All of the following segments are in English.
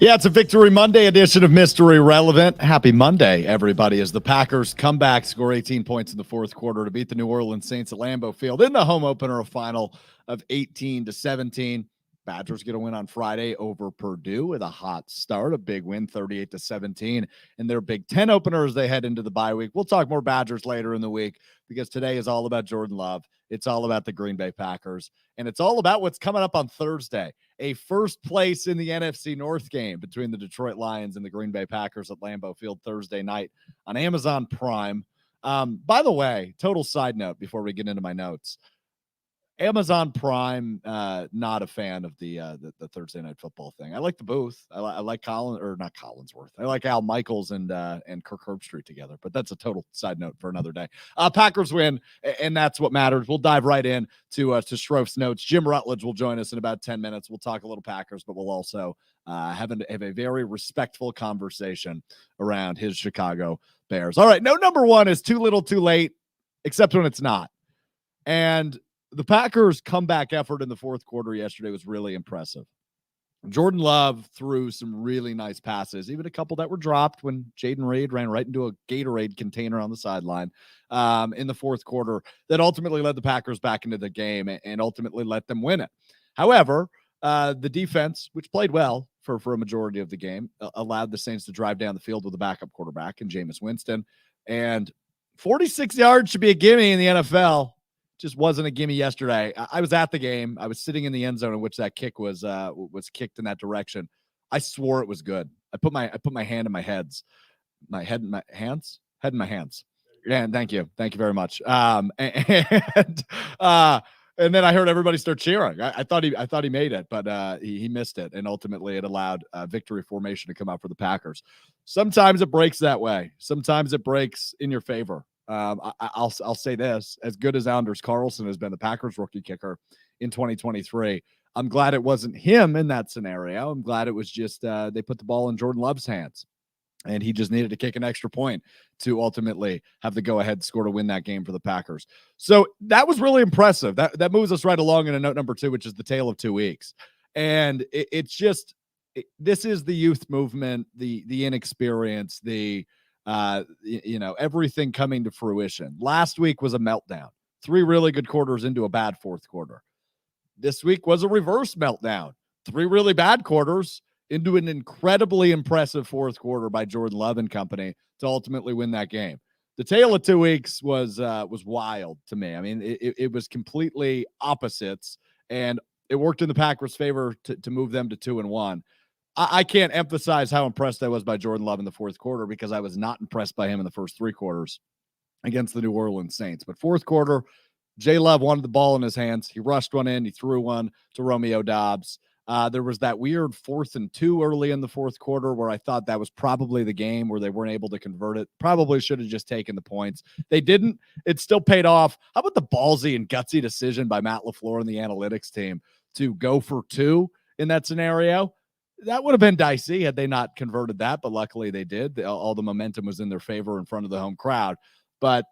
Yeah, it's a Victory Monday edition of Mystery Relevant. Happy Monday, everybody, as the Packers come back, score 18 points in the fourth quarter to beat the New Orleans Saints at Lambeau Field in the home opener, a final of 18-17. Badgers get a win on Friday over Purdue with a hot start, a big win, 38-17, in their Big Ten opener as they head into the bye week. We'll talk more Badgers later in the week because today is all about Jordan Love. It's all about the Green Bay Packers, and it's all about what's coming up on Thursday. A first place in the NFC North game between the Detroit Lions and the Green Bay Packers at Lambeau Field Thursday night on Amazon Prime. By the way, total side note before we get into my notes. Amazon Prime, not a fan of the Thursday night football thing. I like the booth. I like not Collinsworth. I like Al Michaels and Kirk Herbstreit together, but that's a total side note for another day. Packers win, and that's what matters. We'll dive right in to Strouf's notes. Jim Rutledge will join us in about 10 minutes. We'll talk a little Packers, but we'll also have a very respectful conversation around his Chicago Bears. All right, note number one is too little, too late, except when it's not. And the Packers' comeback effort in the fourth quarter yesterday was really impressive. Jordan Love threw some really nice passes, even a couple that were dropped when Jaden Reed ran right into a Gatorade container on the sideline in the fourth quarter that ultimately led the Packers back into the game and ultimately let them win it. However, the defense, which played well for a majority of the game, allowed the Saints to drive down the field with a backup quarterback in Jameis Winston. And 46 yards should be a gimme in the NFL. Just wasn't a gimme yesterday. I was at the game. I was sitting in the end zone in which that kick was kicked in that direction. I swore it was good. I put my hand in my head in my hands. Yeah, thank you very much. And then I heard everybody start cheering. I thought he made it, but he missed it, and ultimately it allowed victory formation to come out for the Packers. Sometimes it breaks that way. Sometimes it breaks in your favor. I'll say this: as good as Anders Carlson has been, the Packers rookie kicker in 2023, I'm glad it wasn't him in that scenario. I'm glad it was just they put the ball in Jordan Love's hands, and he just needed to kick an extra point to ultimately have the go-ahead score to win that game for the Packers. So that was really impressive. That moves us right along into note number two, which is the tale of 2 weeks, and this is the youth movement, the inexperience, everything coming to fruition. Last week was a meltdown. 3 really good quarters into a bad fourth quarter. This week was a reverse meltdown. 3 really bad quarters into an incredibly impressive fourth quarter by Jordan Love and company to ultimately win that game. The tale of 2 weeks was wild to me. I mean, it was completely opposites, and it worked in the Packers' favor to move them to 2-1. I can't emphasize how impressed I was by Jordan Love in the fourth quarter because I was not impressed by him in the first 3 quarters against the New Orleans Saints. But fourth quarter, J. Love wanted the ball in his hands. He rushed one in. He threw one to Romeo Doubs. There was that weird 4th and 2 early in the fourth quarter where I thought that was probably the game where they weren't able to convert it. Probably should have just taken the points. They didn't. It still paid off. How about the ballsy and gutsy decision by Matt LaFleur and the analytics team to go for 2 in that scenario? That would have been dicey had they not converted that, but luckily they did. All the momentum was in their favor in front of the home crowd. But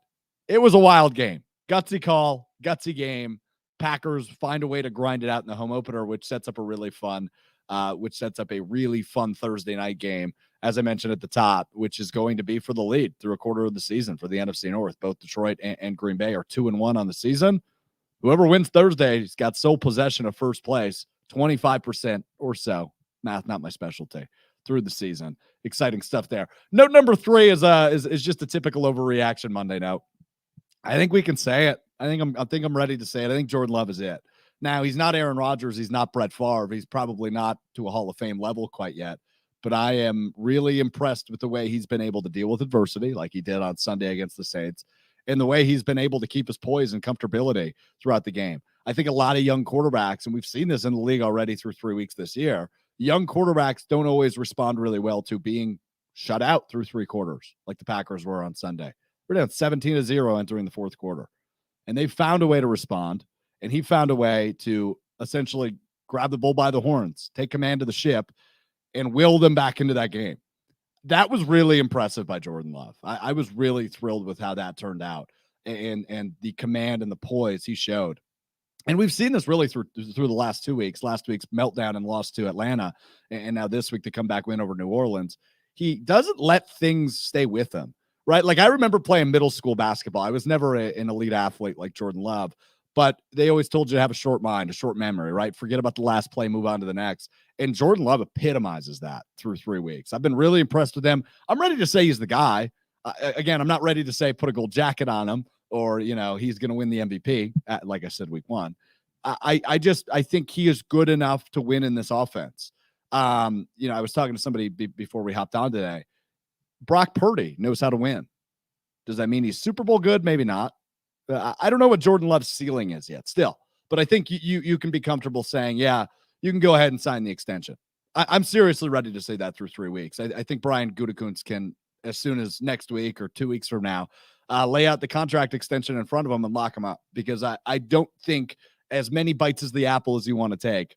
it was a wild game. Gutsy call, gutsy game. Packers find a way to grind it out in the home opener, which sets up a really fun Thursday night game, as I mentioned at the top, which is going to be for the lead through a quarter of the season for the NFC North. Both Detroit and Green Bay are 2-1 on the season. Whoever wins Thursday has got sole possession of first place, 25% or so. Math, not my specialty, through the season. Exciting stuff there. Note number 3 is just a typical overreaction Monday note. I think we can say it. I think I'm ready to say it. I think Jordan Love is it. Now, he's not Aaron Rodgers. He's not Brett Favre. He's probably not to a Hall of Fame level quite yet. But I am really impressed with the way he's been able to deal with adversity like he did on Sunday against the Saints, and the way he's been able to keep his poise and comfortability throughout the game. I think a lot of young quarterbacks, and we've seen this in the league already through 3 weeks this year, young quarterbacks don't always respond really well to being shut out through 3 quarters like the Packers were on Sunday. We're down 17-0 entering the fourth quarter. And they found a way to respond, and he found a way to essentially grab the bull by the horns, take command of the ship, and will them back into that game. That was really impressive by Jordan Love. I was really thrilled with how that turned out and the command and the poise he showed And we've seen this really through the last 2 weeks. Last week's meltdown and loss to Atlanta, and now this week the comeback win over New Orleans. He doesn't let things stay with him, right? Like I remember playing middle school basketball. I was never an elite athlete like Jordan Love, but they always told you to have a short mind, a short memory, right? Forget about the last play, move on to the next. And Jordan Love epitomizes that through 3 weeks. I've been really impressed with him. I'm ready to say he's the guy. Again, I'm not ready to say put a gold jacket on him or, he's going to win the MVP, like I said, week 1. I think he is good enough to win in this offense. I was talking to somebody before we hopped on today. Brock Purdy knows how to win. Does that mean he's Super Bowl good? Maybe not. I don't know what Jordan Love's ceiling is yet still, but I think you can be comfortable saying, yeah, you can go ahead and sign the extension. I'm seriously ready to say that through 3 weeks. I think Brian Gutekunst can, as soon as next week or 2 weeks from now, lay out the contract extension in front of him and lock him up, because I don't think as many bites as the apple as you want to take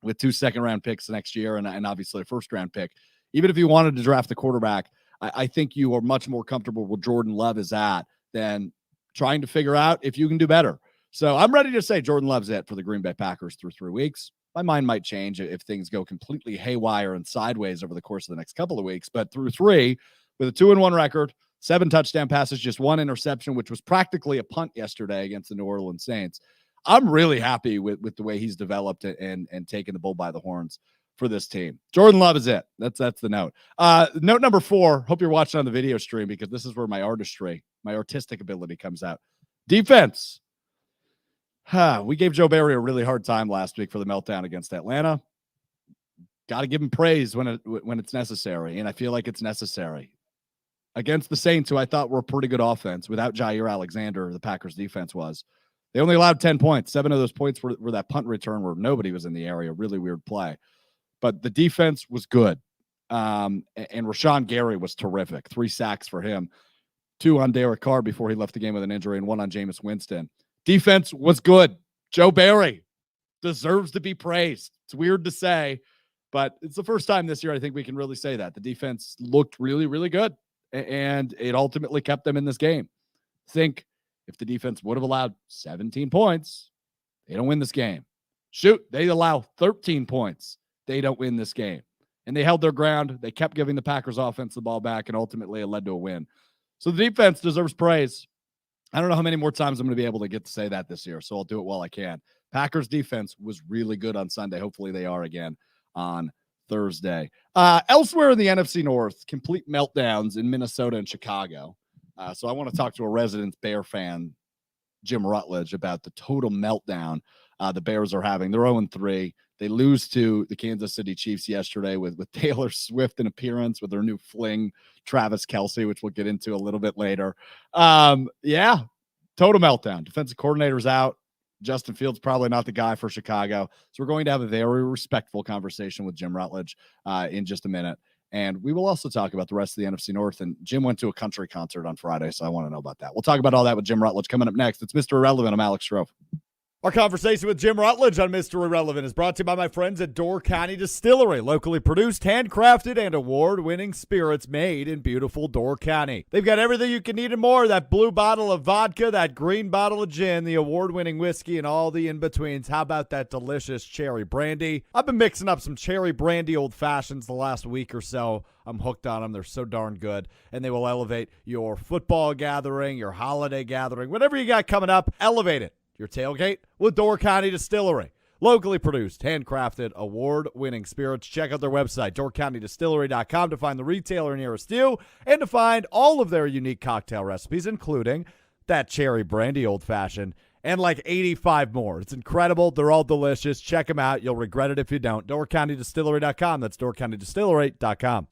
with 2 second-round picks next year and obviously a first-round pick. Even if you wanted to draft the quarterback, I think you are much more comfortable where Jordan Love is at than trying to figure out if you can do better. So I'm ready to say Jordan Love's it for the Green Bay Packers through 3 weeks. My mind might change if things go completely haywire and sideways over the course of the next couple of weeks, but through 3, with a 2-1 record, 7 touchdown passes, just 1 interception, which was practically a punt yesterday against the New Orleans Saints. I'm really happy with the way he's developed and taken the bull by the horns for this team. Jordan Love is it. That's the note. Note number 4. Hope you're watching on the video stream, because this is where my artistic ability comes out. Defense. We gave Joe Barry a really hard time last week for the meltdown against Atlanta. Got to give him praise when it's necessary, and I feel like it's necessary. Against the Saints, who I thought were a pretty good offense, without Jair Alexander, the Packers defense was. They only allowed 10 points. 7 of those points were that punt return where nobody was in the area. Really weird play. But the defense was good. And Rashawn Gary was terrific. 3 sacks for him. 2 on Derek Carr before he left the game with an injury, and 1 on Jameis Winston. Defense was good. Joe Barry deserves to be praised. It's weird to say, but it's the first time this year I think we can really say that. The defense looked really, really good, and it ultimately kept them in this game. Think if the defense would have allowed 17 points, they don't win this game. Shoot, they allow 13 points. They don't win this game. And they held their ground. They kept giving the Packers offense the ball back, and ultimately it led to a win. So the defense deserves praise. I don't know how many more times I'm going to be able to get to say that this year, so I'll do it while I can. Packers defense was really good on Sunday. Hopefully they are again on Thursday. Elsewhere in the NFC North, complete meltdowns in Minnesota and Chicago. So I want to talk to a resident Bear fan, Jim Rutledge, about the total meltdown the Bears are having. They're 0-3. They lose to the Kansas City Chiefs yesterday with Taylor Swift in appearance with their new fling, Travis Kelce, which we'll get into a little bit later. Total meltdown. Defensive coordinator's out. Justin Fields probably not the guy for Chicago. So we're going to have a very respectful conversation with Jim Rutledge in just a minute. And we will also talk about the rest of the NFC North. And Jim went to a country concert on Friday, so I want to know about that. We'll talk about all that with Jim Rutledge coming up next. It's Mr. Irrelevant. I'm Alex Strouf. Our conversation with Jim Rutledge on Mr. Irrelevant is brought to you by my friends at Door County Distillery. Locally produced, handcrafted, and award-winning spirits made in beautiful Door County. They've got everything you can need and more. That blue bottle of vodka, that green bottle of gin, the award-winning whiskey, and all the in-betweens. How about that delicious cherry brandy? I've been mixing up some cherry brandy old fashions the last week or so. I'm hooked on them. They're so darn good, and they will elevate your football gathering, your holiday gathering, whatever you got coming up, elevate it. Your tailgate with Door County Distillery. Locally produced, handcrafted, award-winning spirits. Check out their website, doorcountydistillery.com, to find the retailer nearest you and to find all of their unique cocktail recipes, including that cherry brandy old-fashioned and like 85 more. It's incredible. They're all delicious. Check them out. You'll regret it if you don't. doorcountydistillery.com. That's doorcountydistillery.com.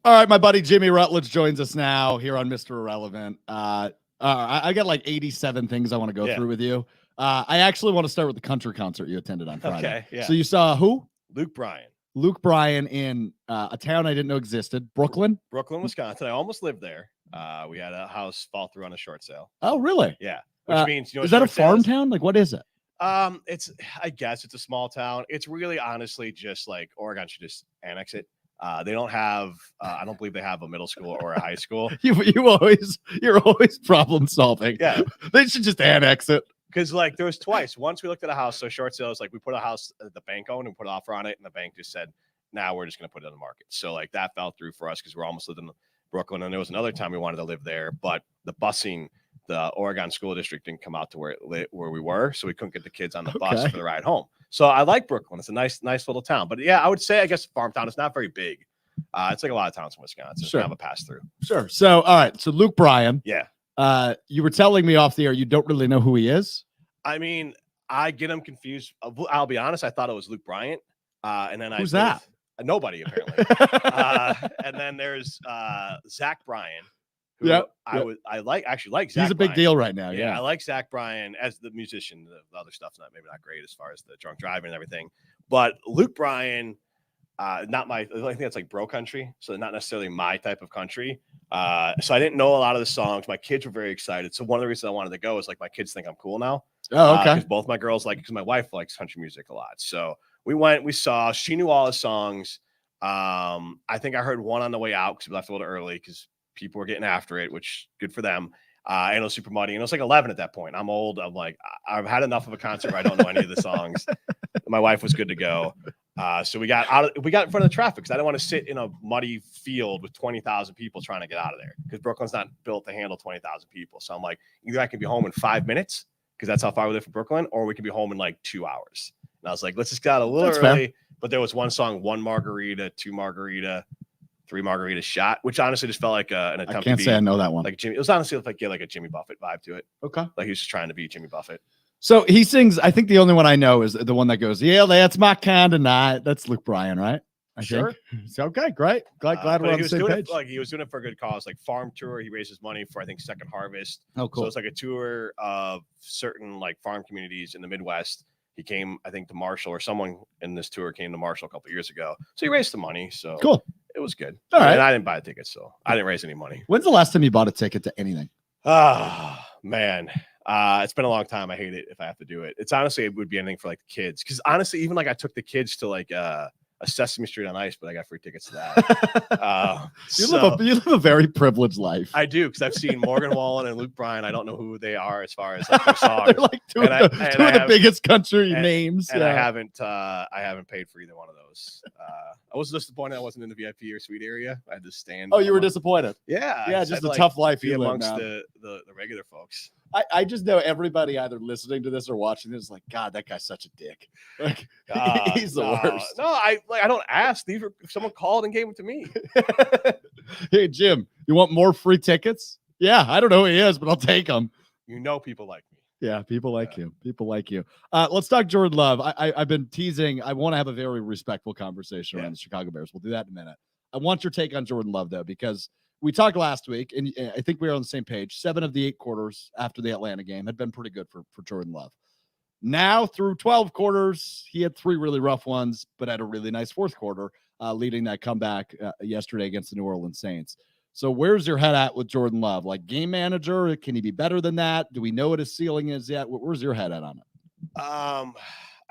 All right, my buddy Jimmy Rutledge joins us now here on Mr. Irrelevant. I got like 87 things I want to go through with you. I actually want to start with the country concert you attended on Friday. Okay, yeah. So you saw who? Luke Bryan. Luke Bryan in a town I didn't know existed, Brooklyn, Wisconsin. I almost lived there. We had a house fall through on a short sale. Oh, really? Yeah. Which means, is that a farm town? Like, what is it? I guess it's a small town. It's really honestly just like Oregon should just annex it. They don't have, I don't believe they have a middle school or a high school. You're always problem solving. Yeah. They should just annex it. Because like there was twice. Once we looked at a house, so short sales, like we put a house that the bank owned and put an offer on it, and the bank just said, "Now we're just going to put it on the market." So like that fell through for us because we're almost living in Brooklyn, and there was another time we wanted to live there, but the busing, the Oregon school district didn't come out to where we were, so we couldn't get the kids on the bus for the ride home. So I like Brooklyn; it's a nice little town. But yeah, I would say I guess farm town. It's not very big. It's like a lot of towns in Wisconsin. Sure. Have a pass through. Sure. So all right. So Luke Bryan. Yeah. You were telling me off the air you don't really know who he is. I mean, I get him confused. I'll be honest. I thought it was Luke Bryant. And then who's that? Nobody apparently. And then there's Zach Bryan. Yeah. I actually like Zach. He's a big deal right now. Yeah. I like Zach Bryan as the musician. The other stuff's maybe not great as far as the drunk driving and everything. But Luke Bryan, not my. I think it's like bro country, so not necessarily my type of country. So I didn't know a lot of the songs. My kids were very excited. So one of the reasons I wanted to go is like my kids think I'm cool now. Oh, okay. Because both my girls because my wife likes country music a lot. So we went, we saw, she knew all the songs. I think I heard one on the way out because we left a little early because people were getting after it, which good for them. And it was super muddy. And it was like 11 at that point. I'm old. I'm like, I've had enough of a concert where I don't know any of the songs. My wife was good to go. So we got in front of the traffic because I didn't want to sit in a muddy field with 20,000 people trying to get out of there because Brooklyn's not built to handle 20,000 people. So I'm like, either I can be home in 5 minutes because that's how far we live from Brooklyn, or we can be home in like 2 hours. And I was like, let's just get out a little early. Fair. But there was one song, 1 margarita, 2 margarita, 3 margarita shot, which honestly just felt like an attempt. I can't say I know that one. Like Jimmy, it was honestly like a Jimmy Buffett vibe to it. Okay, like he was just trying to be Jimmy Buffett. So he sings. I think the only one I know is the one that goes, "Yeah, that's my kind of night." That's Luke Bryan, right? I think. So, okay, great. Glad we're on the same page. He was doing it for a good cause, like farm tour. He raises money for I think Second Harvest. Oh, cool. So it's like a tour of certain like farm communities in the Midwest. He came, I think, to Marshall, or someone in this tour came to Marshall a couple of years ago. So he raised the money. So cool. It was good. All right. And I didn't buy a ticket, so I didn't raise any money. When's the last time you bought a ticket to anything? Man. It's been a long time. I hate it if I have to do it. It's honestly, it would be anything for like the kids. Because honestly, even like I took the kids to like a Sesame Street on Ice, but I got free tickets to that. You live a very privileged life. I do, because I've seen Morgan Wallen and Luke Bryan. I don't know who they are as far as like their songs. They're like two of the biggest country names. And I haven't paid for either one of those. I was disappointed I wasn't in the VIP or suite area. I had to stand. Oh, you were disappointed? Yeah. Just a tough life be amongst the regular folks. I just know everybody either listening to this or watching this is like, God, that guy's such a dick. Like, he's the worst. No, I don't ask. If someone called and gave them to me. Hey, Jim, you want more free tickets? Yeah, I don't know who he is, but I'll take them. You know, people like me. Yeah, people like you. People like you. Let's talk Jordan Love. I've been teasing. I want to have a very respectful conversation around the Chicago Bears. We'll do that in a minute. I want your take on Jordan Love, though, because we talked last week, and I think we were on the same page. 7 of the 8 quarters after the Atlanta game had been pretty good for Jordan Love. Now, through 12 quarters, he had 3 really rough ones, but had a really nice fourth quarter, leading that comeback yesterday against the New Orleans Saints. So where's your head at with Jordan Love? Like game manager, can he be better than that? Do we know what his ceiling is yet? Where's your head at on it? I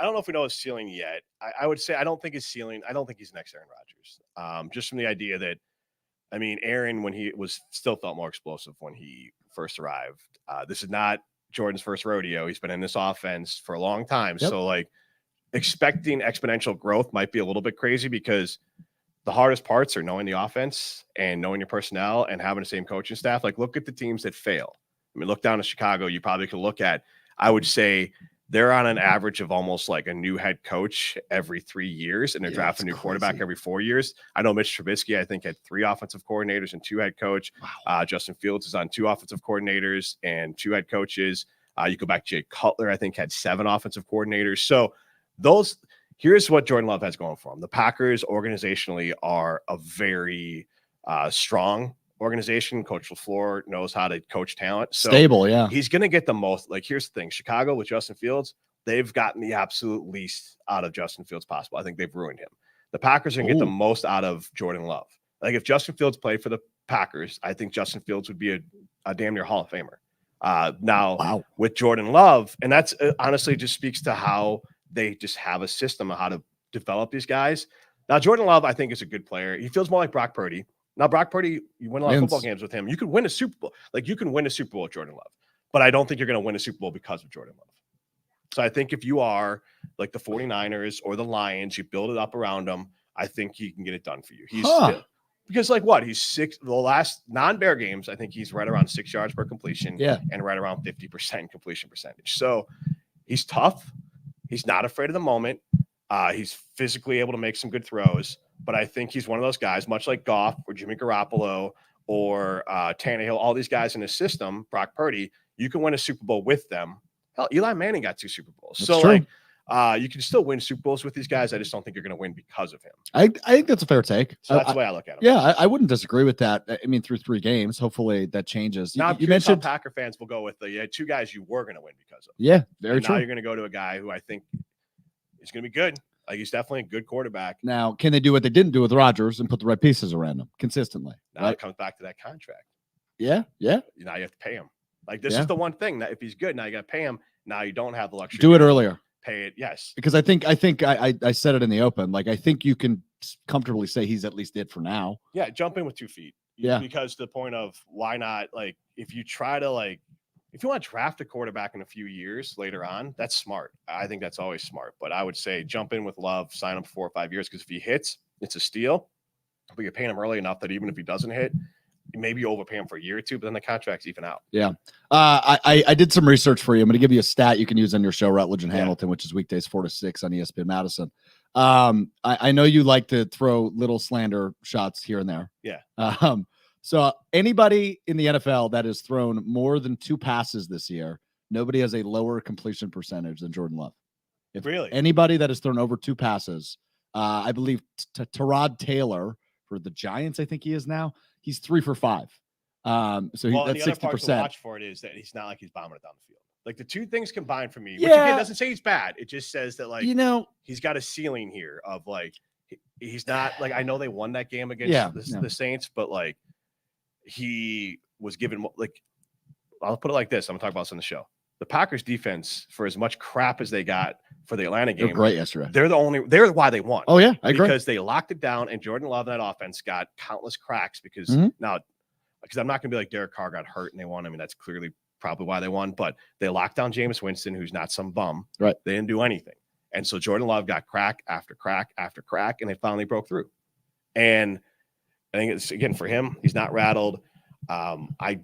don't know if we know his ceiling yet. I would say I don't think his ceiling. I don't think he's next Aaron Rodgers. Just from the idea that, I mean, Aaron, when he was still felt more explosive when he first arrived. This is not Jordan's first rodeo. He's been in this offense for a long time. Yep. So like expecting exponential growth might be a little bit crazy because the hardest parts are knowing the offense and knowing your personnel and having the same coaching staff. Like look at the teams that fail. I mean, look down to Chicago. You probably could look at, I would say they're on an average of almost like a new head coach every 3 years, and they're drafting a new quarterback every 4 years. I know Mitch Trubisky, I think, had 3 offensive coordinators and 2 head coach. Wow. Justin Fields is on 2 offensive coordinators and 2 head coaches. You go back to Jay Cutler, I think, had 7 offensive coordinators. So here's what Jordan Love has going for him. The Packers organizationally are a very strong organization. Coach LaFleur knows how to coach talent. So stable, yeah. He's going to get the most. Like, here's the thing. Chicago with Justin Fields, they've gotten the absolute least out of Justin Fields possible. I think they've ruined him. The Packers are going to get the most out of Jordan Love. Like, if Justin Fields played for the Packers, I think Justin Fields would be a damn near Hall of Famer. Now with Jordan Love, and that's honestly just speaks to how they just have a system of how to develop these guys. Now, Jordan Love, I think, is a good player. He feels more like Brock Purdy. Now, Brock Purdy, you win a lot of football games with him. You could win a Super Bowl. Like, you can win a Super Bowl with Jordan Love. But I don't think you're going to win a Super Bowl because of Jordan Love. So I think if you are like the 49ers or the Lions, you build it up around him, I think he can get it done for you. He's because like what? He's the last non-Bear games, I think he's right around 6 yards per completion and right around 50% completion percentage. So he's tough. He's not afraid of the moment. He's physically able to make some good throws, but I think he's one of those guys, much like Goff or Jimmy Garoppolo or Tannehill, all these guys in his system, Brock Purdy, you can win a Super Bowl with them. Hell, Eli Manning got 2 Super Bowls. That's true. Like, you can still win Super Bowls with these guys. I just don't think you're going to win because of him. I think that's a fair take. So that's the way I look at him. Yeah, I wouldn't disagree with that. I mean, through 3 games, hopefully that changes. Now, you mentioned Packer fans will go with the 2 guys you were going to win because of. Yeah, very true. Now you're going to go to a guy who I think is going to be good. Like, he's definitely a good quarterback. Now, can they do what they didn't do with Rodgers and put the right pieces around him consistently? Now it comes back to that contract. Yeah. Now you have to pay him. Like, this is the one thing that if he's good, now you got to pay him. Now you don't have the luxury. Do it earlier. Pay it, yes. Because I think I said it in the open. Like, I think you can comfortably say he's at least it for now. Yeah, jump in with 2 feet. Yeah. Because the point of why not, like, if you try to, like, if you want to draft a quarterback in a few years later on, that's smart. I think that's always smart. But I would say jump in with Love, sign him for 4 or 5 years, because if he hits, it's a steal. But you're paying him early enough that even if he doesn't hit, maybe you overpay him for a year or 2, but then the contract's even out. Yeah. I did some research for you. I'm going to give you a stat you can use on your show, Rutledge and Hamilton, which is weekdays 4 to 6 on ESPN Madison. I know you like to throw little slander shots here and there. Yeah. So anybody in the NFL that has thrown more than 2 passes this year, nobody has a lower completion percentage than Jordan Love. Really? Anybody that has thrown over 2 passes, I believe Tyrod Taylor for the Giants, I think he is now, he's 3 for 5. So that's 60%. The other part to watch for it is that he's not like he's bombing it down the field. Like, the 2 things combined for me, which again doesn't say he's bad. It just says that, like, he's got a ceiling here of, like, he's not like, I know they won that game against the Saints, but like, he was given, like, I'll put it like this. I'm gonna talk about this on the show. The Packers defense, for as much crap as they got for the Atlanta game, they're great yesterday. They're why they won. Oh yeah, I agree. Because they locked it down, and Jordan Love and that offense got countless cracks because now, because I'm not gonna be like Derek Carr got hurt and they won. I mean, that's clearly probably why they won, but they locked down Jameis Winston, who's not some bum. Right. They didn't do anything. And so Jordan Love got crack after crack after crack, and they finally broke through. And I think it's, again, for him, he's not rattled. I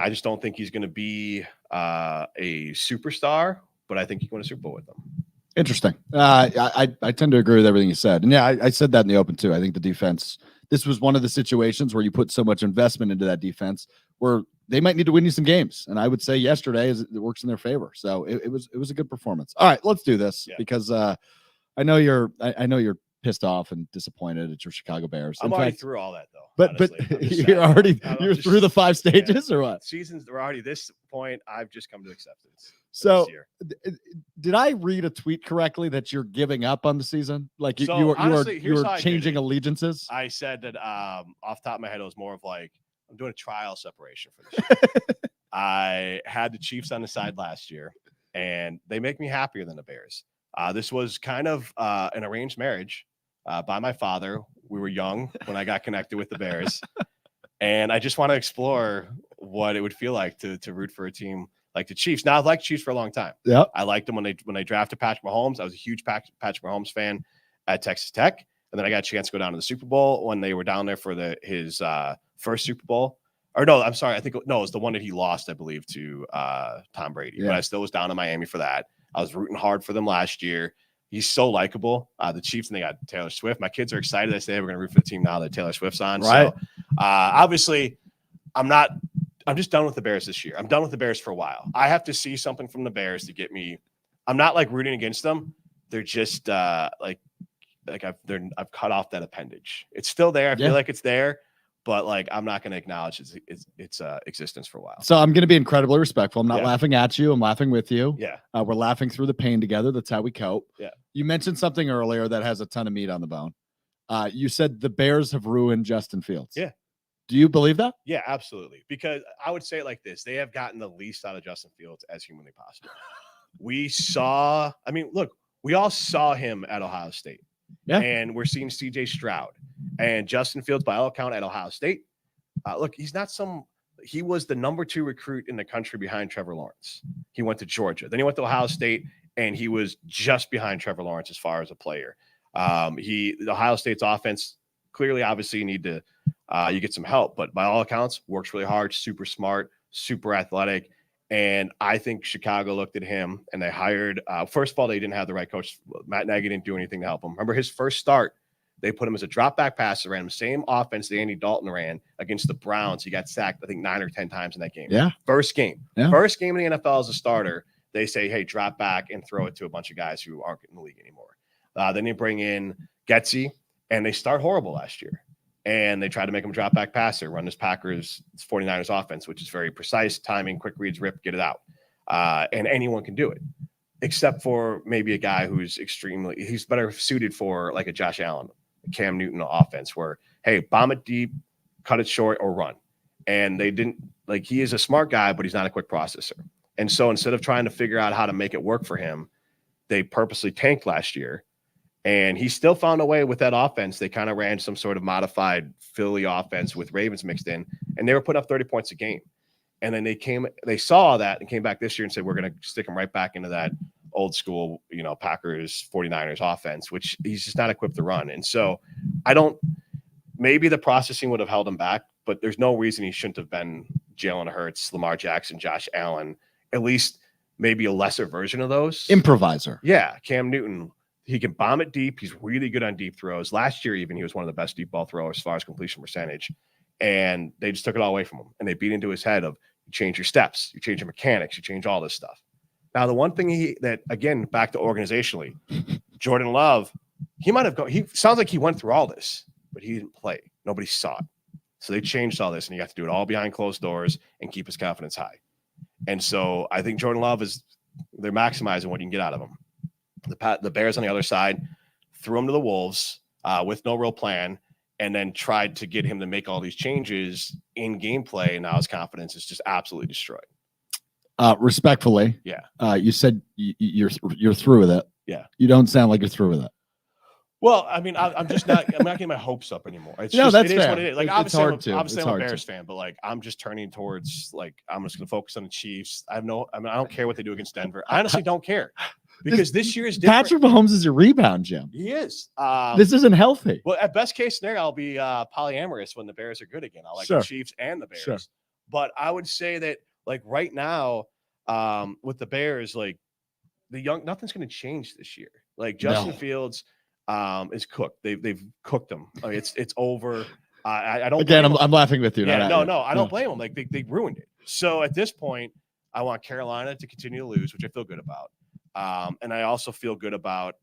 just don't think he's going to be a superstar, but I think he can win a Super Bowl with them. Interesting. I tend to agree with everything you said. And yeah, I said that in the open too. I think the defense, this was one of the situations where you put so much investment into that defense where they might need to win you some games. And I would say yesterday it works in their favor. So it was a good performance. All right, let's do this because I know you're pissed off and disappointed at your Chicago Bears. I'm already through all that though. But you're through the 5 stages or what? Seasons are already this point. I've just come to acceptance. So did I read a tweet correctly that you're giving up on the season? Like you are changing allegiances? I said that off the top of my head, it was more of like, I'm doing a trial separation for this year. I had the Chiefs on the side last year, and they make me happier than the Bears. This was kind of an arranged marriage by my father. We were young when I got connected with the Bears, and I just want to explore what it would feel like to root for a team like the Chiefs. Now, I've liked Chiefs for a long time. Yeah, I liked them when they drafted Patrick Mahomes. I was a huge Patrick Mahomes fan at Texas Tech, and then I got a chance to go down to the Super Bowl when they were down there for his first Super Bowl. Or no, I'm sorry. It was the one that he lost, I believe, to Tom Brady. Yeah. But I still was down in Miami for that. I was rooting hard for them last year. He's so likable. The Chiefs, and they got Taylor Swift. My kids are excited. I say we're going to root for the team now that Taylor Swift's on. Right. So obviously, I'm just done with the Bears this year. I'm done with the Bears for a while. I have to see something from the Bears to get me. I'm not like rooting against them. They're just I've cut off that appendage. It's still there. I feel like it's there. But like, I'm not going to acknowledge its existence for a while. So I'm going to be incredibly respectful. I'm not laughing at you. I'm laughing with you. Yeah. We're laughing through the pain together. That's how we cope. Yeah. You mentioned something earlier that has a ton of meat on the bone. You said the Bears have ruined Justin Fields. Yeah. Do you believe that? Yeah, absolutely. Because I would say it like this: they have gotten the least out of Justin Fields as humanly possible. We all saw him at Ohio State. Yeah. And we're seeing CJ Stroud and Justin Fields, by all account, at Ohio State. Look, he was the number 2 recruit in the country behind Trevor Lawrence. He went to Georgia. Then he went to Ohio State, and he was just behind Trevor Lawrence as far as a player. The Ohio State's offense, clearly, obviously, you get some help, but by all accounts, works really hard, super smart, super athletic. And I think Chicago looked at him and they hired, first of all, they didn't have the right coach. Matt Nagy didn't do anything to help him. Remember his first start, they put him as a drop back passer, ran the same offense that Andy Dalton ran against the Browns. He got sacked, I think, 9 or 10 times in that game. Yeah. First game in the NFL as a starter. They say, hey, drop back and throw it to a bunch of guys who aren't in the league anymore. Then they bring in Getsy, and they start horrible last year. And they try to make him drop back passer, run this Packers 49ers offense, which is very precise, timing, quick reads, rip, get it out. And anyone can do it, except for maybe a guy he's better suited for like a Josh Allen, Cam Newton offense where, hey, bomb it deep, cut it short, or run. And they didn't, he is a smart guy, but he's not a quick processor. And so instead of trying to figure out how to make it work for him, they purposely tanked last year. And he still found a way with that offense. They kind of ran some sort of modified Philly offense with Ravens mixed in, and they were putting up 30 points a game. And then they saw that and came back this year and said, we're going to stick him right back into that old school, Packers 49ers offense, which he's just not equipped to run. And so maybe the processing would have held him back, but there's no reason he shouldn't have been Jalen Hurts, Lamar Jackson, Josh Allen, at least maybe a lesser version of those. Improviser. Yeah. Cam Newton. He can bomb it deep. He's really good on deep throws. Last year, even, he was one of the best deep ball throwers as far as completion percentage. And they just took it all away from him. And they beat into his head of, you change your steps, you change your mechanics, you change all this stuff. Now, the one thing again, back to organizationally, Jordan Love, he sounds like he went through all this, but he didn't play. Nobody saw it. So they changed all this, and he got to do it all behind closed doors and keep his confidence high. And so I think Jordan Love they're maximizing what you can get out of him. The Bears on the other side threw him to the Wolves with no real plan, and then tried to get him to make all these changes in gameplay. And now his confidence is just absolutely destroyed. Respectfully, yeah. You said you're through with it. Yeah, you don't sound like you're through with it. Well, I mean, I'm not getting my hopes up anymore. That's it fair. Is what it is. Obviously, obviously I'm a Bears fan, but I'm just turning towards I'm just going to focus on the Chiefs. I don't care what they do against Denver. I honestly don't care. Because this year is different. Patrick Mahomes is a rebound, Jim. He is. This isn't healthy. Well, at best case scenario, I'll be polyamorous when the Bears are good again. I like the Chiefs and the Bears. Sure. But I would say that right now, with the Bears, nothing's going to change this year. Justin Fields is cooked. They've cooked him. It's over. I don't. Again, I'm laughing with you. Yeah, no, I don't blame them. They ruined it. So at this point, I want Carolina to continue to lose, which I feel good about. And I also feel good about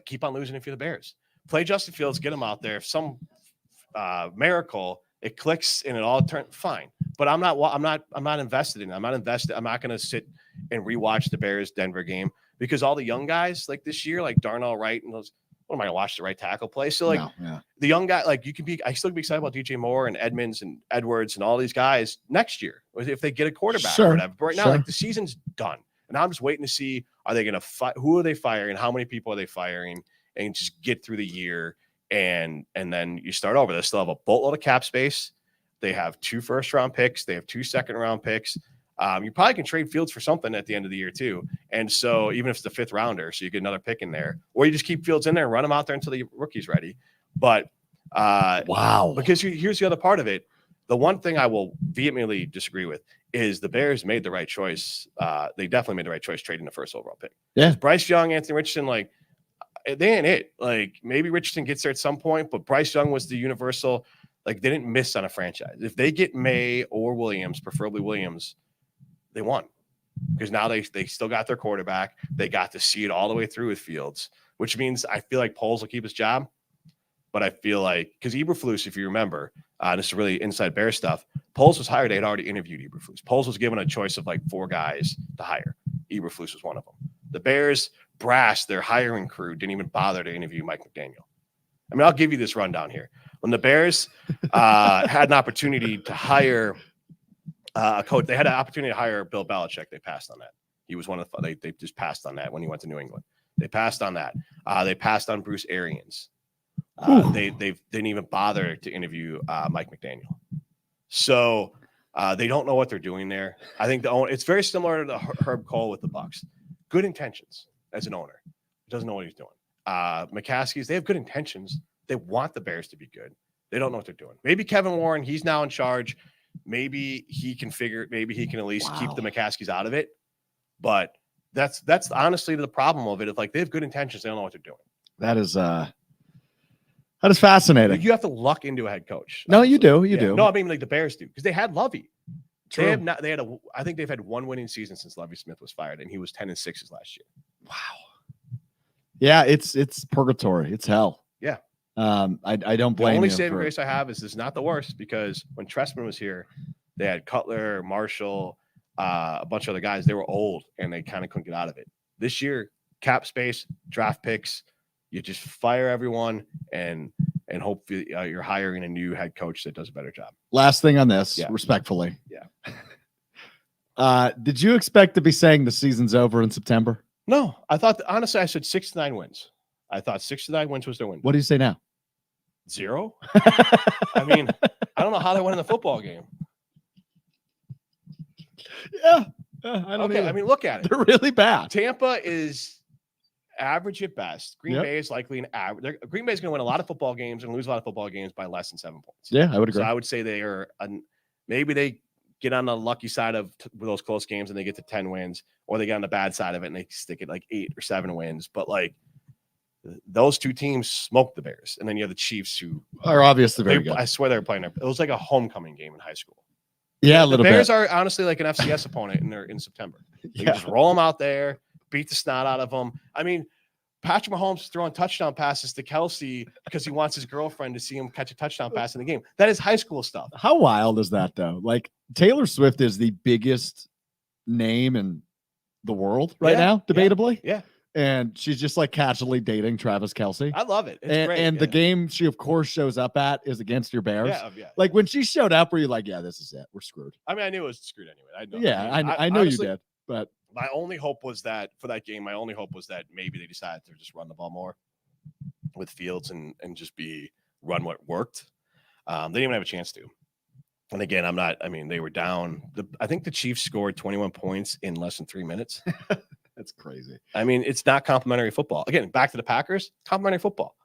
keep on losing if you're the Bears. Play Justin Fields, get him out there. If some miracle it clicks and it all turns fine. But I'm not invested in it. I'm not going to sit and rewatch the Bears Denver game because all the young guys this year, Darnell Wright and those. What am I going to watch the right tackle play? So the young guy, I still be excited about DJ Moore and Edmonds and Edwards and all these guys next year if they get a quarterback or whatever. But right now, the season's done. And I'm just waiting to see, are they going to fight? Who are they firing? How many people are they firing? And just get through the year. And then you start over. They still have a boatload of cap space. They have 2 first-round picks. They have 2 second-round picks. You probably can trade Fields for something at the end of the year too. And so even if it's the 5th rounder, so you get another pick in there, or you just keep Fields in there and run him out there until the rookie's ready. But wow, because here's the other part of it. The one thing I will vehemently disagree with is the Bears made the right choice. They definitely made the right choice trading the 1st overall pick. Yeah. Bryce Young, Anthony Richardson, they ain't it. Maybe Richardson gets there at some point, but Bryce Young was the universal. They didn't miss on a franchise. If they get May or Williams, preferably Williams, they won. Because now they still got their quarterback. They got to see it all the way through with Fields, which means I feel like Poles will keep his job. But I feel because Eberflus, if you remember, this is really inside Bear stuff. Poles was hired. They had already interviewed Eberflus. Poles was given a choice of 4 guys to hire. Eberflus was one of them. The Bears brass, their hiring crew, didn't even bother to interview Mike McDaniel. I mean, I'll give you this rundown here. When the Bears had an opportunity to hire a coach, they had an opportunity to hire Bill Belichick. They passed on that. He was one of the, they just passed on that when he went to New England. They passed on that. They passed on Bruce Arians. They didn't even bother to interview Mike McDaniel. So they don't know what they're doing there. I think it's very similar to the Herb Cole with the Bucs. Good intentions as an owner. Doesn't know what he's doing. McCaskey's, they have good intentions. They want the Bears to be good. They don't know what they're doing. Maybe Kevin Warren, he's now in charge. Maybe he can at least keep the McCaskies out of it. But that's honestly the problem of it. It's like they have good intentions. They don't know what they're doing. That is fascinating. You have to luck into a head coach. No, you do. You do. No, I mean like the Bears do because they had Lovey. True. I think they've had one winning season since Lovey Smith was fired, and he was 10-6 last year. Wow. Yeah, it's purgatory. It's hell. Yeah. I don't blame you. The only saving grace I have is this is not the worst because when Trestman was here, they had Cutler, Marshall, a bunch of other guys. They were old and they kind of couldn't get out of it. This year, cap space, draft picks, you just fire everyone and hope you're hiring a new head coach that does a better job. Last thing on this, respectfully. Yeah. Did you expect to be saying the season's over in September? No, I thought honestly, I said 6 to 9 wins. I thought 6 to 9 wins was their win. What do you say now? 0. I mean, I don't know how they went in the football game. Yeah. I don't know. I mean, look at it. They're really bad. Tampa is average at best. Green Bay is likely an average. Green Bay is going to win a lot of football games and lose a lot of football games by less than 7 points. Yeah, I would agree. So I would say they are maybe they get on the lucky side of those close games and they get to 10 wins, or they get on the bad side of it and they stick at like 8 or 7 wins. But like those two teams smoked the Bears, and then you have the Chiefs who are obviously very good. I swear they were playing. It was like a homecoming game in high school. Yeah, a little bit. The Bears bit. are honestly like an FCS opponent in September. You just roll them out there, beat the snot out of them. I mean, Patrick Mahomes is throwing touchdown passes to Kelsey because he wants his girlfriend to see him catch a touchdown pass in the game. That is high school stuff. How wild is that, though? Like, Taylor Swift is the biggest name in the world right now, debatably. Yeah. And she's just like casually dating Travis Kelce. I love it. It's great. And the game she, of course, shows up at is against your Bears. Yeah. Like when she showed up, were you like, yeah, this is it. We're screwed. I mean, I knew it was screwed anyway. I know honestly, you did. But my only hope was that for that game, maybe they decided to just run the ball more with Fields and just run what worked. They didn't even have a chance to. And again, they were down. I think the Chiefs scored 21 points in less than 3 minutes. That's crazy. I mean, it's not complimentary football. Again, back to the Packers, complimentary football.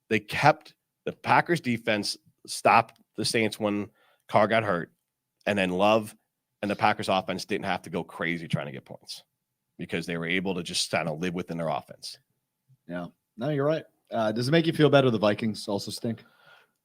They kept the Packers defense, stopped the Saints when Carr got hurt, and then Love and the Packers offense didn't have to go crazy trying to get points because they were able to just kind of live within their offense. Yeah. No, you're right. Does it make you feel better the Vikings also stink?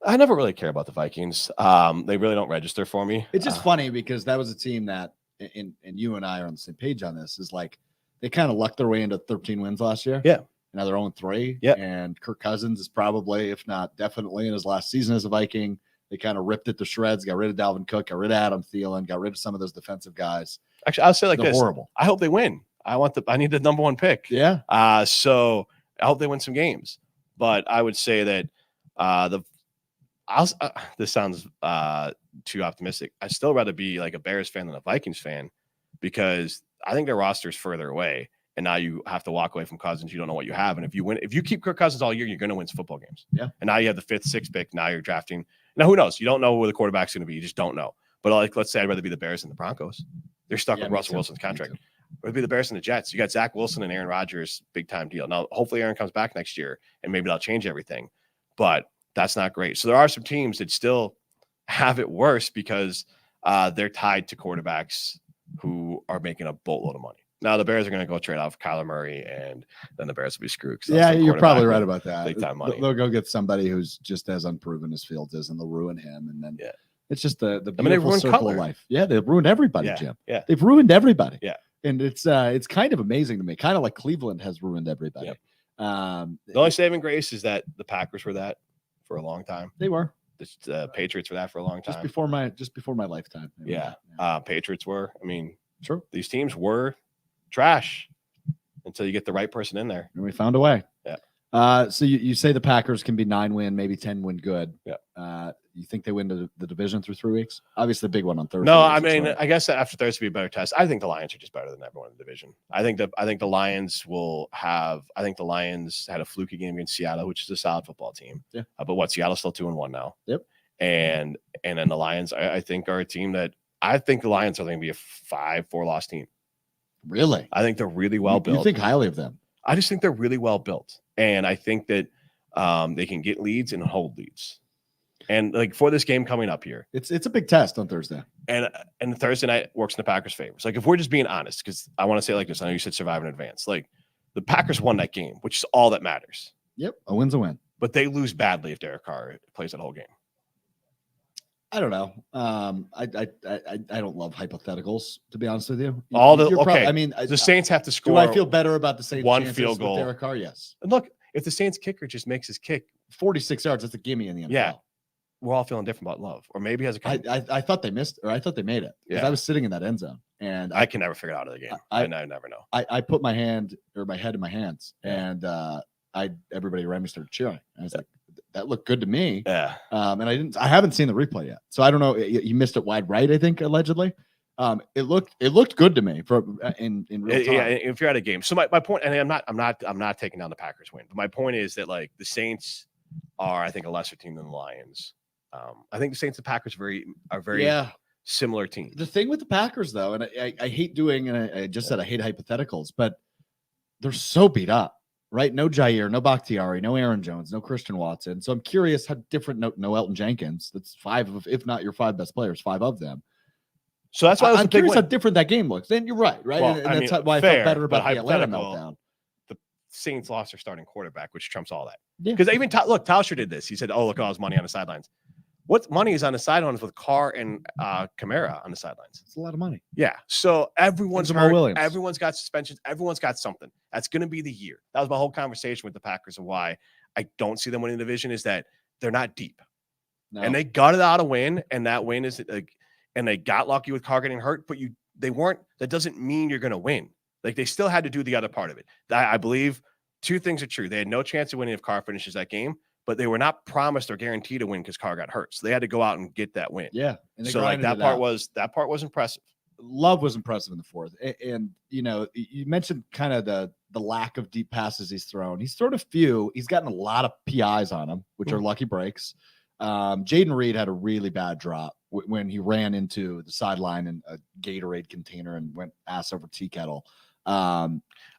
I never really care about the Vikings. They really don't register for me. It's just funny because that was a team that, and you and I are on the same page on this, is like they kind of lucked their way into 13 wins last year. Yeah. Now they're 0-3. Yeah. And Kirk Cousins is probably, if not definitely, in his last season as a Viking. They kind of ripped it to shreds, got rid of Dalvin Cook, got rid of Adam Thielen, got rid of some of those defensive guys. Actually, I'll say like They're this. Horrible. I hope they win. I need the number 1 pick. Yeah. So I hope they win some games. But I would say that this sounds too optimistic. I'd still rather be like a Bears fan than a Vikings fan because I think their roster is further away. And now you have to walk away from Cousins. You don't know what you have. And if you keep Kirk Cousins all year, you're going to win some football games. Yeah. And now you have the 5th, 6th pick. Now you're drafting. Now, who knows? You don't know where the quarterback's going to be. You just don't know. But let's say I'd rather be the Bears than the Broncos. They're stuck with Russell Wilson's contract. Or be the Bears and the Jets. You got Zach Wilson and Aaron Rodgers, big time deal. Now, hopefully Aaron comes back next year and maybe that'll change everything. But that's not great. So there are some teams that still have it worse because they're tied to quarterbacks who are making a boatload of money. Now the Bears are going to go trade off Kyler Murray, and then the Bears will be screwed. Yeah, you're probably right about that. Big time money. They'll go get somebody who's just as unproven as Fields is, and they'll ruin him. And then it's just the beautiful circle Cutler. of life. Yeah, they've ruined everybody, Jim. Yeah, they've ruined everybody. Yeah, and it's kind of amazing to me, kind of like Cleveland has ruined everybody. Yep. The only saving grace is that the Packers were that for a long time. They were. The Patriots were that for a long time. Just before my lifetime. Yeah. Patriots were. I mean, sure. These teams were trash until you get the right person in there. And we found a way. Yeah. So you say the Packers can be 9-win, maybe 10-win good. Yeah. You think they win the division through 3 weeks? Obviously, the big one on Thursday. No, I mean, I guess after Thursday will be a better test. I think the Lions are just better than everyone in the division. I think the Lions will have. I think the Lions had a fluky game against Seattle, which is a solid football team. Yeah. But what, Seattle's still 2-1 now. Yep. And then the Lions, I think, are a team that I think the Lions are going to be a 5-4 loss team. Really? I think they're really well built. You think highly of them? I just think they're really well built, and I think that they can get leads and hold leads. And like for this game coming up here, it's a big test on Thursday. And Thursday night works in the Packers' favor. So like if we're just being honest, because I want to say it like this, I know you said survive in advance. Like the Packers won that game, which is all that matters. Yep, a win's a win. But they lose badly if Derek Carr plays that whole game. I don't know. I don't love hypotheticals, to be honest with you. Okay. I mean, the Saints have to score. Do I feel better about the Saints? One field goal. With Derek Carr, yes. And look, if the Saints kicker just makes his kick 46 yards, that's a gimme in the NFL. Yeah. We're all feeling different about Love, or maybe has a. I thought they missed, or I thought they made it. Yeah, I was sitting in that end zone, and I can never figure it out of the game. I never know. I put my hand or my head in my hands, and everybody around me started cheering. I was like, that looked good to me. Yeah. And I haven't seen the replay yet, so I don't know. He missed it wide right, I think, allegedly. It looked good to me in real time. Yeah, if you're at a game. So my point, and I'm not taking down the Packers win, but my point is that like the Saints are, I think, a lesser team than the Lions. I think the Saints and Packers are very similar teams. The thing with the Packers, though, and I hate doing, and I just said I hate hypotheticals, but they're so beat up, right? No Jair, no Bakhtiari, no Aaron Jones, no Christian Watson. So I'm curious how different. No Elton Jenkins. That's 5 of, if not your 5 best players, 5 of them. So that's why I'm curious how different that game looks. And you're right? Well, and that's why I felt better about the Atlanta meltdown. The Saints lost their starting quarterback, which trumps all that. Yeah. Because even Tauscher did this. He said, "Oh, look at all his money on the sidelines." What money is on the sidelines with Carr and Kamara on the sidelines? It's a lot of money. Yeah. So everyone's hurt. Everyone's got suspensions. Everyone's got something. That's going to be the year. That was my whole conversation with the Packers and why I don't see them winning the division is that they're not deep. No. And they gutted out a win, and that win is like, and they got lucky with Carr getting hurt, but they weren't. That doesn't mean you're going to win. Like they still had to do the other part of it. I believe 2 things are true. They had no chance of winning if Carr finishes that game, but they were not promised or guaranteed to win because Carr got hurt. So they had to go out and get that win. Yeah. And so like that part was impressive. Love was impressive in the fourth. And you know, you mentioned kind of the lack of deep passes he's thrown. He's thrown a few. He's gotten a lot of PIs on him, which are lucky breaks. Jaden Reed had a really bad drop when he ran into the sideline in a Gatorade container and went ass over tea kettle.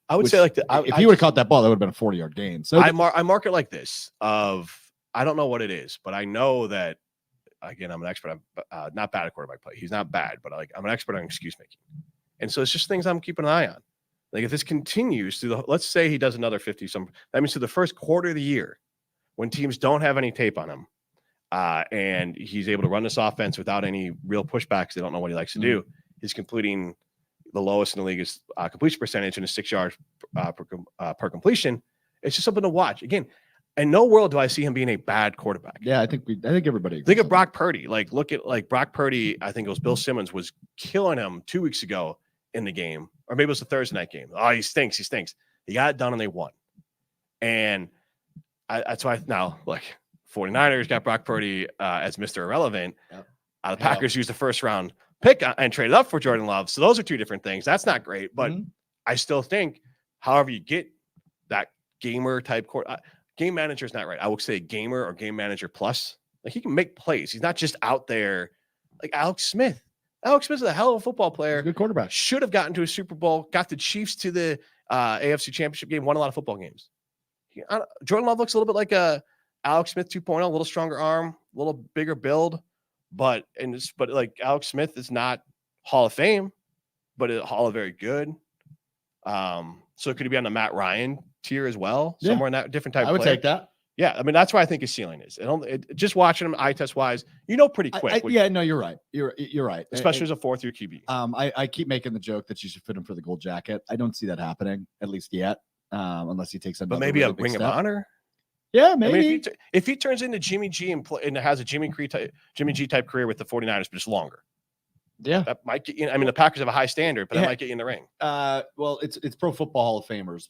I would say like if he would have caught that ball, that would have been a 40-yard gain. So I mark it like this: I don't know what it is, but I know that again, I'm an expert. I'm not bad at quarterback play. He's not bad, but I'm an expert on excuse making, and so it's just things I'm keeping an eye on. Like if this continues through let's say he does another 50 some, that means to the first quarter of the year, when teams don't have any tape on him, and he's able to run this offense without any real pushbacks. They don't know what he likes to do. He's completing the lowest in the league is completion percentage and a 6 yards per completion. It's just something to watch. Again, in no world do I see him being a bad quarterback. Yeah, I think everybody. Think of Brock Purdy. Like look at Brock Purdy. I think it was Bill Simmons was killing him 2 weeks ago in the game, or maybe it was the Thursday night game. Oh, he stinks. He got it done and they won. And that's why now like 49ers got Brock Purdy as Mr. Irrelevant. Yep. The Packers used the first round pick and traded up for Jordan Love. So those are 2 different things. That's not great, but I still think however you get that gamer type game manager is not right. I would say gamer or game manager plus. Like he can make plays. He's not just out there like Alex Smith. Alex Smith is a hell of a football player. Good quarterback. Should have gotten to a Super Bowl, got the Chiefs to the AFC Championship game, won a lot of football games. Jordan Love looks a little bit like a Alex Smith 2.0, a little stronger arm, a little bigger build. But like Alex Smith is not Hall of Fame, but Hall of very good. So could he be on the Matt Ryan tier as well? Yeah. Somewhere in that different type. I would take that. Yeah, I mean that's why I think his ceiling is. Just watching him eye test wise, pretty quick. No, you're right. You're right. Especially as a 4th-year QB. I keep making the joke that you should fit him for the gold jacket. I don't see that happening at least yet, unless he takes another. But maybe a Ring of Honor. Yeah, maybe. I mean, if he turns into Jimmy G and has a Jimmy G type career with the 49ers, but just longer. Yeah. That might get you. I mean, the Packers have a high standard, but that Yeah. might get you in the ring. Well, it's Pro Football Hall of Famers.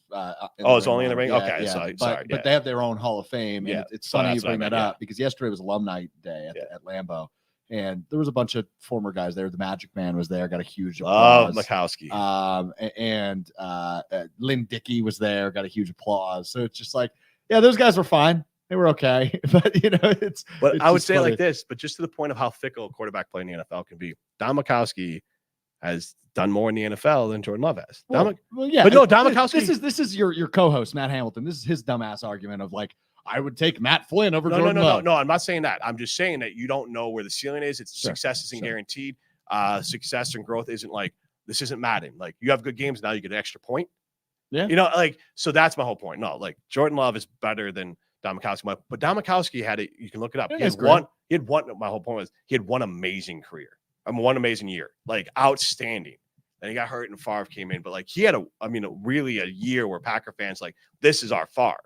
It's only in the ring. Yeah, Okay, yeah. sorry. But they have their own Hall of Fame, and Yeah, it's so funny you that's what I bring that meant, up because yesterday was Alumni Day at Lambeau, and there was a bunch of former guys there. The Magic Man was there, got a huge Love applause. Mikowski. And Lynn Dickey was there, got a huge applause. So it's just like, yeah, those guys were fine. They were okay, but you know, it's. But I would say funny. like this, but just to the point of how fickle a quarterback play in the NFL can be. Don Mikowski has done more in the NFL than Jordan Love has. Well, yeah, but no, Don Mikowski. This is your co-host Matt Hamilton. This is his dumbass argument of like, I would take Matt Flynn over Jordan Love. No. I'm not saying that. I'm just saying that you don't know where the ceiling is. It's Sure, success isn't guaranteed. Success and growth isn't like this. Isn't Madden. Like you have good games now, you get an extra point. Yeah, you know, like so that's my whole point. No, like Jordan Love is better than Don Mikowski, but Don Mikowski had it. You can look it up. Yeah, He had one. My whole point was he had one amazing career. One amazing year, like outstanding. Then he got hurt and Favre came in, but like he had really a year where Packer fans like this is our Favre.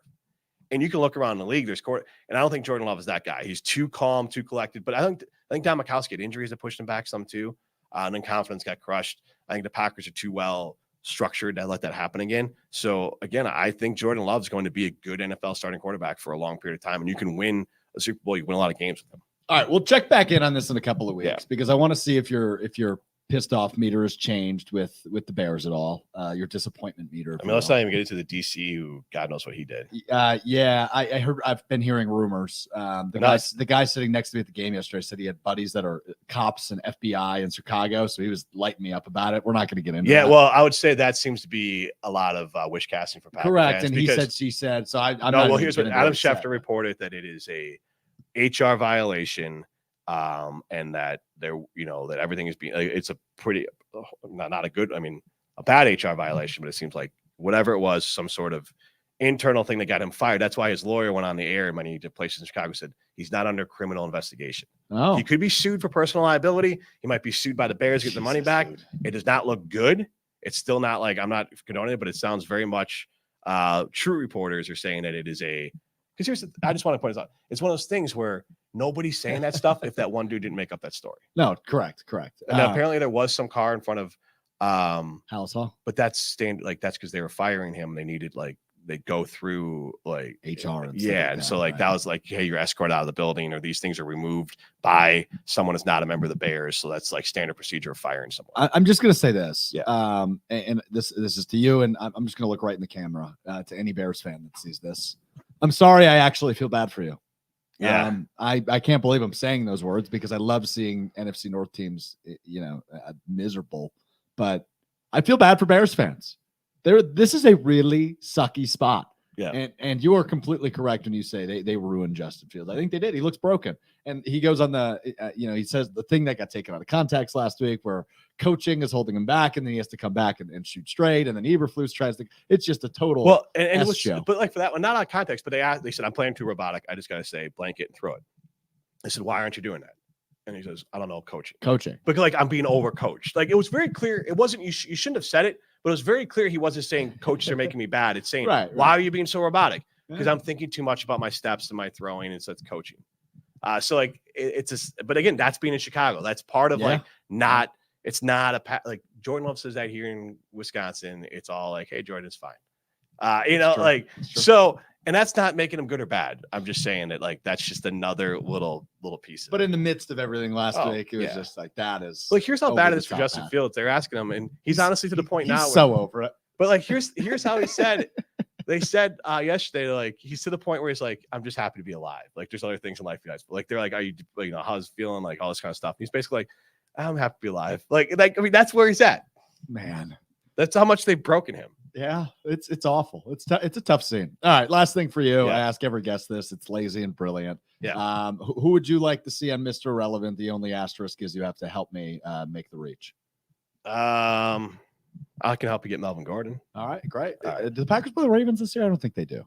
And you can look around the league. And I don't think Jordan Love is that guy. He's too calm, too collected. But I think Don Mikowski had injuries that pushed him back some too. And then confidence got crushed. I think the Packers are too well structured to let that happen again. So again, I think Jordan Love is going to be a good NFL starting quarterback for a long period of time. And you can win a Super Bowl. You win a lot of games with him. All right, we'll check back in on this in a couple of weeks because I want to see if your pissed off meter has changed with the Bears at all. Your disappointment meter. I mean, let's not even get into the DC who God knows what he did. Yeah, I heard. I've been hearing rumors. The guy sitting next to me at the game yesterday said he had buddies that are cops and FBI in Chicago, so he was lighting me up about it. We're not going to get into. Yeah, well, I would say that seems to be a lot of wish casting for Packers. Correct, fans and he said, she said. So I'm no. Well, here's what Adam Schefter reported that it is a HR violation. And that that everything is being, it's a pretty, not a good, a bad HR violation, but it seems like whatever it was, some sort of internal thing that got him fired. That's why his lawyer went on the air when he did places in Chicago, said he's not under criminal investigation. Oh, he could be sued for personal liability. He might be sued by the Bears to get the money back. Dude. It does not look good. It's still not like, I'm not condoning it, but it sounds very much, true reporters are saying that it is because I just want to point this out. It's one of those things where nobody's saying that stuff if that one dude didn't make up that story. No, correct. And apparently there was some car in front of Hallis Hall, but that's that's because they were firing him. They needed they go through HR. And so that was like, hey, you're escorted out of the building, or these things are removed by someone that's not a member of the Bears. So that's like standard procedure of firing someone. I'm just gonna say this. Yeah. And this is to you, and I'm just gonna look right in the camera to any Bears fan that sees this. I'm sorry. I actually feel bad for you. Yeah. I can't believe I'm saying those words because I love seeing NFC North teams, miserable, but I feel bad for Bears fans. This is a really sucky spot. Yeah. And you are completely correct when you say they ruined Justin Fields. I think they did. He looks broken. And he goes on he says the thing that got taken out of context last week where coaching is holding him back and then he has to come back and shoot straight. And then Eberflus tries to, it's just a total. And it was, show. But for that one, not out of context, but they said, I'm playing too robotic. I just got to say blanket and throw it. I said, why aren't you doing that? And he says, I don't know, coaching. But I'm being overcoached. It was very clear. It wasn't, you shouldn't have said it, but it was very clear. He wasn't saying coaches are making me bad. It's saying, why are you being so robotic? Because I'm thinking too much about my steps and my throwing. And so it's coaching. But again, that's being in Chicago. That's part of it's not Jordan Love says that here in Wisconsin, it's all like, hey, Jordan's fine. So, and that's not making him good or bad. I'm just saying that that's just another little piece. But in the midst of everything last week, it was just that is. Here's how bad it is for Justin Fields. They're asking him, and he's honestly to the point now. He's so over it. But here's how he said. They said yesterday, he's to the point where he's like, I'm just happy to be alive. There's other things in life, guys. But they're like, are you, how's it feeling? All this kind of stuff. And he's basically like, I'm happy to be alive. That's where he's at. Man, that's how much they've broken him. Yeah, it's awful. It's a tough scene. All right, last thing for you. I ask every guest this. It's lazy and brilliant. Yeah. Who would you like to see on Mr. Irrelevant? The only asterisk is you have to help me make the reach. I can help you get Melvin Gordon. All right, great. Do the Packers play the Ravens this year? I don't think they do.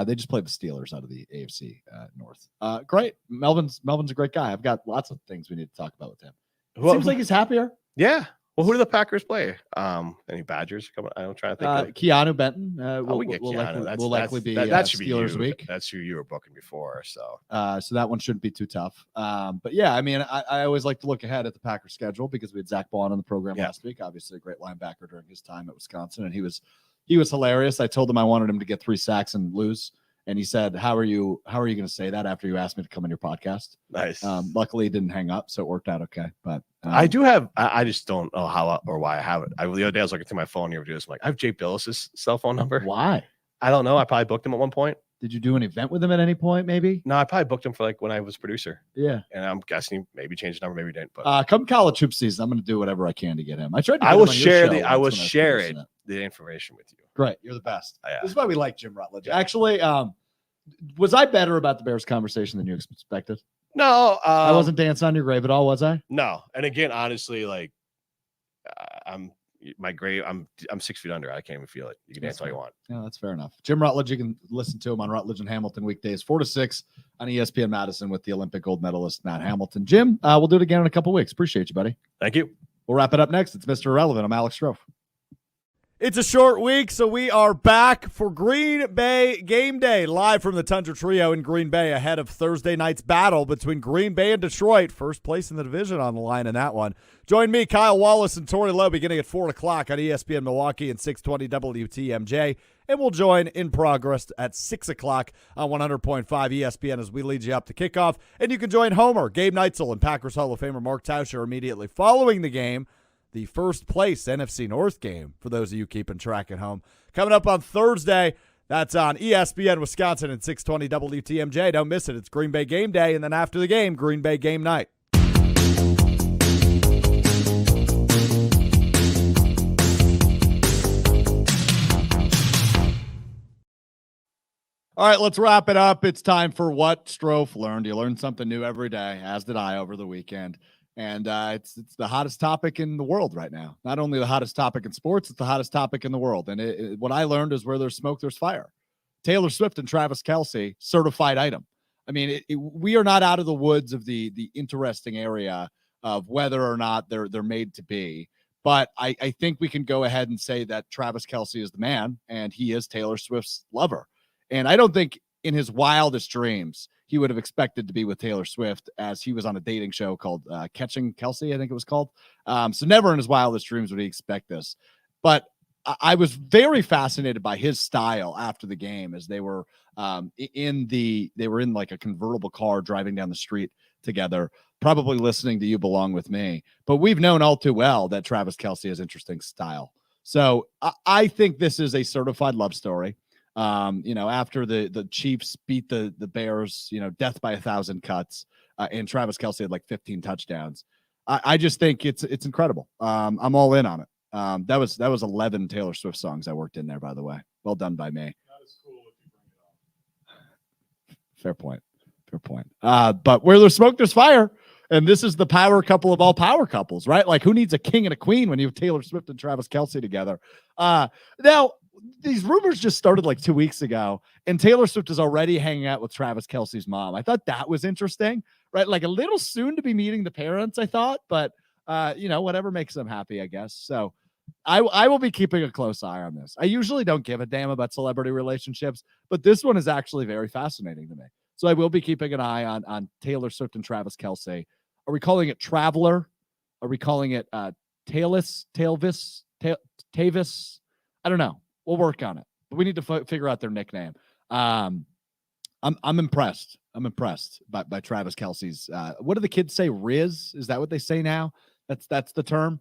They just play the Steelers out of the AFC North. Great. Melvin's a great guy. I've got lots of things we need to talk about with him. Seems like he's happier. Yeah. Well, who do the Packers play? Any Badgers coming? I'm trying to think. Of. Keanu Benton We get Keanu. will likely be that should be Steelers you. week. That's who you were booking before. So that one shouldn't be too tough. But yeah, I mean, I always like to look ahead at the Packers schedule because we had Zach Bond on the program last week. Obviously, a great linebacker during his time at Wisconsin, and he was hilarious. I told him I wanted him to get 3 sacks and lose. And he said, how are you going to say that after you asked me to come on your podcast? Nice. Luckily, it didn't hang up, so it worked out okay. But I do have, I just don't know how or why I have it. The other day I was looking through my phone. You ever do this? I'm like, I have Jay Billis's cell phone number. Why? I don't know. I probably booked him at one point. Did you do an event with him at any point, maybe? No, I probably booked him for like when I was producer. Yeah. And I'm guessing he maybe changed the number, maybe didn't. But come college hoop season, I'm going to do whatever I can to get him. I tried to I will share the information with you. Great. You're the best. Yeah. This is why we like Jim Rutledge. Actually, was I better about the Bears conversation than you expected? No. I wasn't dancing on your grave at all, was I? No. And again, honestly, like I'm 6 feet under. I can't even feel it. You can dance all you want. Yeah, that's fair enough. Jim Rutledge, you can listen to him on Rutledge and Hamilton weekdays 4 to 6 on ESPN Madison with the Olympic gold medalist Matt Hamilton. Jim, we'll do it again in a couple weeks. Appreciate you, buddy. Thank you. We'll wrap it up next. It's Mr. Irrelevant. I'm Alex Strouf. It's a short week, so we are back for Green Bay game day, live from the Tundra Trio in Green Bay ahead of Thursday night's battle between Green Bay and Detroit. First place in the division on the line in that one. Join me, Kyle Wallace, and Tori Lowe beginning at 4 o'clock on ESPN Milwaukee and 620 WTMJ. And we'll join in progress at 6 o'clock on 100.5 ESPN as we lead you up to kickoff. And you can join Homer, Gabe Neitzel, and Packers Hall of Famer Mark Tauscher immediately following the game. The first place NFC North game, for those of you keeping track at home. Coming up on Thursday, that's on ESPN Wisconsin and 620 WTMJ. Don't miss it. It's Green Bay game day, and then after the game, Green Bay game night. All right, let's wrap it up. It's time for What Strouf Learned. You learn something new every day, as did I over the weekend. And it's the hottest topic in the world right now. Not only the hottest topic in sports, it's the hottest topic in the world. And what I learned is where there's smoke, there's fire. Taylor Swift and Travis Kelce, certified item. I mean, we are not out of the woods of the interesting area of whether or not they're made to be. But I think we can go ahead and say that Travis Kelce is the man, and he is Taylor Swift's lover. And I don't think in his wildest dreams he would have expected to be with Taylor Swift, as he was on a dating show called Catching Kelce, I think it was called. So never in his wildest dreams would he expect this. But I was very fascinated by his style after the game, as they were in like a convertible car driving down the street together, probably listening to You Belong With Me. But we've known all too well that Travis Kelce has interesting style. So I think this is a certified love story. After the Chiefs beat the Bears, death by 1,000 cuts, and Travis Kelce had like 15 touchdowns. I just think it's incredible. I'm all in on it. That was 11 Taylor Swift songs I worked in there, by the way. Well done by me. Not as cool if you bring it up. Fair point. But where there's smoke, there's fire. And this is the power couple of all power couples, right? Like, who needs a king and a queen when you have Taylor Swift and Travis Kelce together? Now, these rumors just started like 2 weeks ago, and Taylor Swift is already hanging out with Travis Kelce's mom. I thought that was interesting, right? Like a little soon to be meeting the parents, I thought, but whatever makes them happy, I guess. So I will be keeping a close eye on this. I usually don't give a damn about celebrity relationships, but this one is actually very fascinating to me. So I will be keeping an eye on Taylor Swift and Travis Kelce. Are we calling it Traveler? Are we calling it Tavis? I don't know. We'll work on it, but we need to figure out their nickname. I'm impressed. I'm impressed by Travis Kelce's. What do the kids say? Riz? Is that what they say now? That's the term.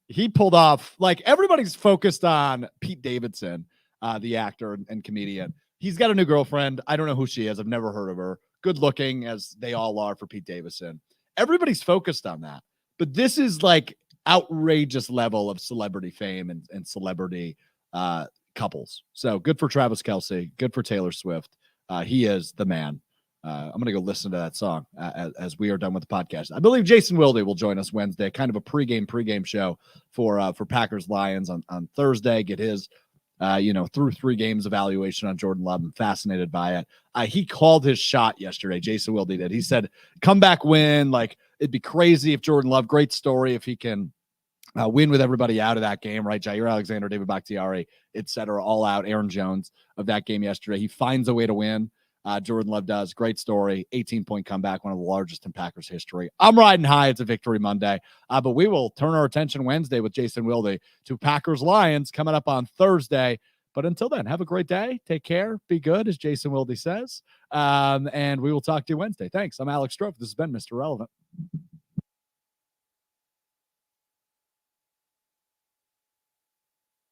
He pulled off, like, everybody's focused on Pete Davidson, the actor and comedian. He's got a new girlfriend. I don't know who she is. I've never heard of her. Good looking, as they all are for Pete Davidson. Everybody's focused on that. But this is like outrageous level of celebrity fame and celebrity couples. So good for Travis Kelce. Good for Taylor Swift. He is the man. I'm going to go listen to that song as we are done with the podcast. I believe Jason Wilde will join us Wednesday, kind of a pregame show for Packers Lions on Thursday. Get his through 3 games evaluation on Jordan Love. I'm fascinated by it. He called his shot yesterday. Jason Wilde did. He said, comeback win. Like, it'd be crazy if Jordan Love, great story, if he can win with everybody out of that game, right? Jair Alexander, David Bakhtiari, et cetera, all out. Aaron Jones of that game yesterday. He finds a way to win. Jordan Love does. Great story. 18-point comeback, one of the largest in Packers history. I'm riding high. It's a victory Monday. But we will turn our attention Wednesday with Jason Wilde to Packers Lions coming up on Thursday. But until then, have a great day. Take care. Be good, as Jason Wilde says. And we will talk to you Wednesday. Thanks. I'm Alex Strouf. This has been Mr. Relevant.